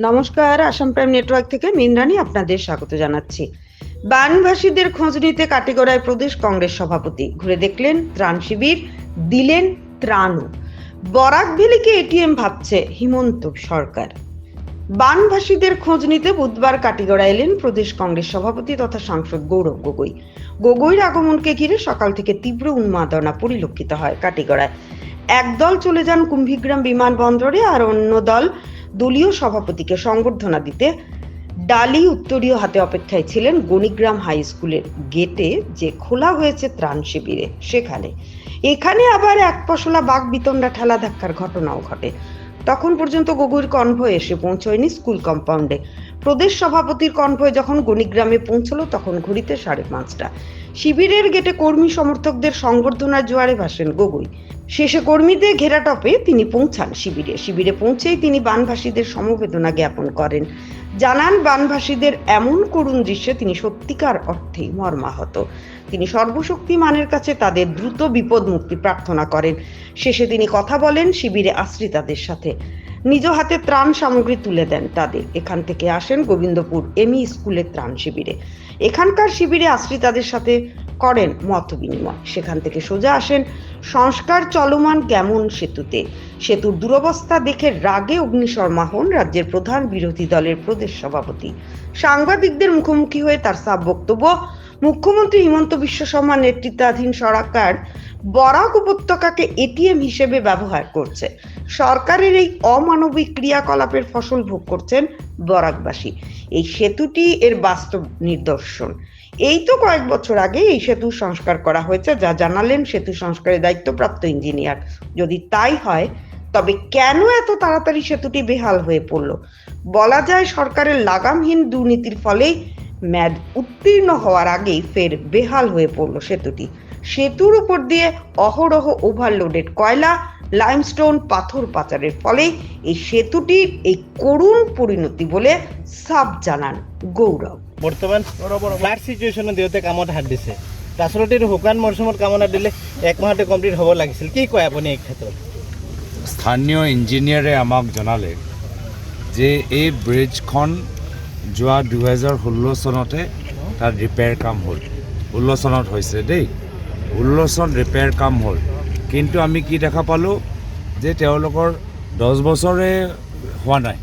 নমস্কার, Assam prime network থেকে মিনরানি আপনাদের স্বাগত জানাচ্ছি। বানভাসীদের খোঁজ নিতে কাটিগড়ায় প্রদেশ কংগ্রেস সভাপতি ঘুরে দেখলেন ত্রাণ শিবির, দিলেন ত্রাণও। বরাক ভ্যালিকে এটিএম ভাবছে হিমন্ত সরকার। বানভাসীদের খোঁজ নিতে বুধবার কাটিগড়া এলেন প্রদেশ কংগ্রেস সভাপতি তথা সাংসদ গৌরব গগৈ। গগৈর আগমনকে ঘিরে সকাল থেকে তীব্র উন্মাদনা পরিলক্ষিত হয় কাটিগড়ায়। একদল চলে যান কুম্ভীগ্রাম বিমানবন্দরে, আর অন্য দল দলীয় সভাপতিকে সংবর্ধনা দিতে ডালি উত্তরীয় হাতে অপেক্ষায় ছিলেন গণিগ্রাম হাই স্কুলের গেটে, যে খোলা হয়েছে ত্রাণ শিবিরে সেখানে। এখানে আবার এক পশলা বাঘ বিতণ্ডা ঠেলা ধাক্কার ঘটনাও ঘটে। তখন পর্যন্ত গগৈর কনভয় এসে পৌঁছয়নি স্কুল কম্পাউন্ডে। প্রদেশ সভাপতির কনভয় যখন গণিগ্রামে পৌঁছলো তখন ঘড়িতে 5:30। শিবিরের গেটে কর্মী সমর্থকদের সংবর্ধনার জোয়ারে ভাসেন গগৈ। শেষে কর্মীদের ঘেরাটপে তিনি পৌঁছান শিবিরে পৌঁছেই তিনি বানভাসীদের সমবেদনা জ্ঞাপন করেন। জানান, বানভাসীদের এমন করুণ দৃশ্যে তিনি সত্যিকার অর্থেই মর্মাহত। তিনি সর্বশক্তিমানের কাছে তাদের দ্রুত বিপদ মুক্তি প্রার্থনা করেন। শেষে তিনি কথা বলেন শিবিরে আশ্রিতাদের সাথে, নিজ হাতে ত্রাণ সামগ্রী তুলে দেন তাদের। এখান থেকে আসেন গোবিন্দপুর এমই স্কুলের ত্রাণ শিবিরে। এখানকার শিবিরে আশ্রিতাদের সাথে করেন মত বিনিময়। সেখান থেকে সোজা আসেন সংস্কার চলমান কেমন সেতুতে। সেতুর দুরবস্থা দেখে রাগে অগ্নিশর্মা হন রাজ্যের প্রধান বিরোধী দলের প্রদেশ সভাপতি। সাংবাদিকদের মুখোমুখি হয়ে তার সাফ বক্তব্য, মুখ্যমন্ত্রী হিমন্ত বিশ্ব শর্মার নেতৃত্বাধীন সরকার বরাক উপত্যকাকে এটিএম হিসেবে ব্যবহার করছে। সরকারের এই অমানবিক ক্রিয়াকলাপের ফসল ভোগ করছেন বরাকবাসী। এই সেতুটি এর বাস্তব নিদর্শন। এই তো কয়েক বছর আগে এই সেতু সংস্কার করা হয়েছে, যা জানালেন সেতু সংস্কারের দায়িত্বপ্রাপ্ত ইঞ্জিনিয়ার। যদি তাই হয় তবে কেন এত তাড়াতাড়ি সেতুটি বেহাল হয়ে পড়ল? বলা যায় সরকারের লাগামহীন দুর্নীতির ফলেই মেয়াদ উত্তীর্ণ হওয়ার আগেই ফের বেহাল হয়ে পড়ল সেতুটি। সেতুর উপর দিয়ে অহরহ ওভারলোডেড কয়লা, লাইমস্টোন, পাথর পাচারের ফলে এই সেতুটির এই করুণ পরিণতি বলে সাফ জানান গৌরব। বর্তমান ফ্লাড সিচুৱেশ্যনত দেউতে কামত হাত দিছে। আচলতে এইটো শুকান মৌচুমত কামত হাত দিলে এক মাহতে কমপ্লিট হ'ব লাগিছিল। কি কয় আপুনি এই ক্ষেত্ৰত? স্থানীয় ইঞ্জিনিয়াৰে আমাক জনালে যে এই ব্ৰিজখন যোৱা 2016 চনতে তাত ৰিপেয়াৰ কাম হ'ল। 16 চনত হৈছে দেই, 16 চন ৰিপেয়াৰ কাম হ'ল। কিন্তু আমি কি দেখা পালোঁ যে তেওঁলোকৰ 10 বছৰে হোৱা নাই,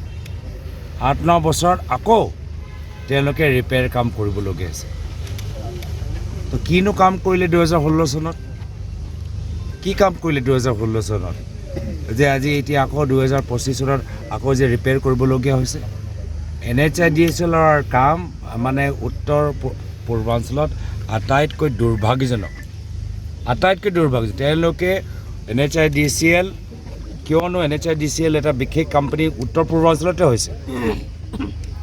8-9 বছৰত আকৌ তেওঁলোকে ৰিপেয়াৰ কাম কৰিবলগীয়া আছে। তো কিনো কাম কৰিলে 2016 চনত? কি কাম কৰিলে 2016 চনত যে আজি এতিয়া আকৌ 2025 চনত আকৌ যে ৰিপেয়াৰ কৰিবলগীয়া হৈছে? NHIDCLৰ কাম মানে উত্তৰ পূৰ্বাঞ্চলত আটাইতকৈ দুৰ্ভাগ্যজনক। তেওঁলোকে NHIDCL, কিয়নো NHIDCL এটা বিশেষ কোম্পানী উত্তৰ পূৰ্বাঞ্চলতে হৈছে,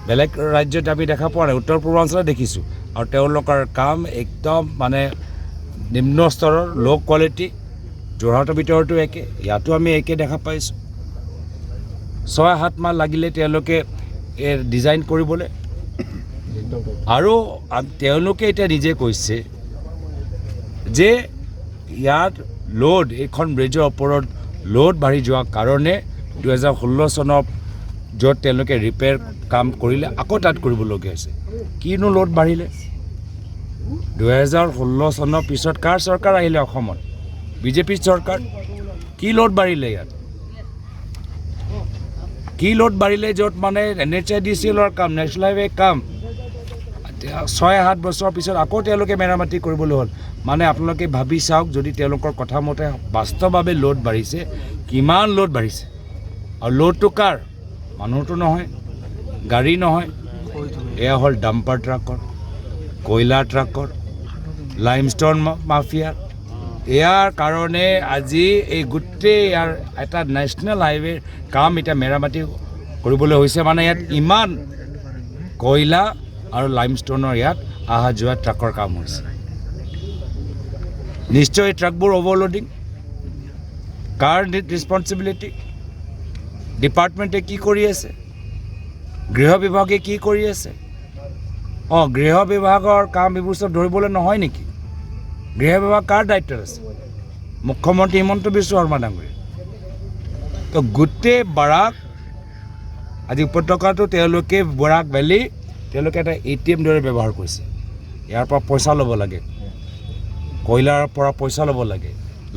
বেলেগ ৰাজ্যত আমি দেখা পোৱা নাই, উত্তৰ পূৰ্বাঞ্চলত দেখিছোঁ। আৰু তেওঁলোকৰ কাম একদম মানে নিম্ন স্তৰৰ, ল' কোৱালিটি। যোৰহাটৰ ভিতৰতো একে, ইয়াতো আমি একে দেখা পাইছোঁ। 6-7 মাহ লাগিলে তেওঁলোকে ডিজাইন কৰিবলৈ। আৰু তেওঁলোকে এতিয়া নিজে কৈছে যে ইয়াত লোড, এইখন ব্ৰিজৰ ওপৰত লোড বাঢ়ি যোৱাৰ কাৰণে 2016 চনত য'ত তেওঁলোকে ৰিপেয়াৰ কাম কৰিলে আকৌ তাত কৰিবলগীয়া হৈছে। কিনো লোড বাঢ়িলে? 2016 চনৰ পিছত কাৰ চৰকাৰ আহিলে অসমত? বিজেপিৰ চৰকাৰ। কি লোড বাঢ়িলে ইয়াত? কি লোড বাঢ়িলে য'ত মানে NHIDCLৰ কাম, নেশ্যনেল হাইৱে কাম 6-7 বছৰৰ পিছত আকৌ তেওঁলোকে মেৰামতি কৰিবলৈ হ'ল। মানে আপোনালোকে ভাবি চাওক, যদি তেওঁলোকৰ কথা মতে বাস্তৱভাৱে লোড বাঢ়িছে, কিমান লোড বাঢ়িছে। আৰু লোডটো কাৰ? মানুহটো নহয়, গাড়ী নহয়, এয়া হ'ল ডাম্পাৰ ট্ৰাকৰ, কয়লা ট্ৰাকৰ, লাইমষ্টন মাফিয়াৰ। ইয়াৰ কাৰণে আজি এই গোটেই ইয়াৰ এটা নেশ্যনেল হাইৱেৰ কাম এতিয়া মেৰামতি কৰিবলৈ হৈছে। মানে ইয়াত ইমান কয়লা আৰু লাইমষ্টনৰ ইয়াত অহা যোৱা ট্ৰাকৰ কাম হৈছে। নিশ্চয় এই ট্ৰাকবোৰ অভাৰলোডিং। কাৰ ৰেছপনচিবিলিটি? ডিপাৰ্টমেণ্টে কি কৰি আছে? গৃহ বিভাগে কি কৰি আছে? গৃহ বিভাগৰ কাম এইবোৰ চব ধৰিবলৈ নহয় নেকি? গৃহ বিভাগ কাৰ দায়িত্বত আছে? মুখ্যমন্ত্ৰী হিমন্ত বিশ্ব শৰ্মা ডাঙৰীয়া। তো গোটেই বৰাক আজি উপত্যকাটো তেওঁলোকে বৰাক ভেলী তেওঁলোকে এটা ATM দৰে ব্যৱহাৰ কৰিছে। ইয়াৰ পৰা পইচা ল'ব লাগে, কয়লাৰ পৰা পইচা ল'ব লাগে,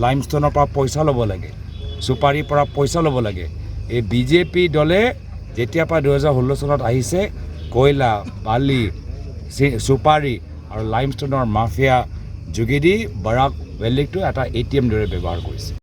লাইমষ্টোনৰ পৰা পইচা ল'ব লাগে, চুপাৰীৰ পৰা পইচা ল'ব লাগে। এই BJP দলে যেতিয়াৰ পৰা 2016 চনত আহিছে কয়লা, বালি, চুপাৰী আৰু লাইমষ্টোনৰ মাফিয়া যোগেদি বৰাক ভেলীটো এটা ATM দৰে ব্যৱহাৰ কৰিছে।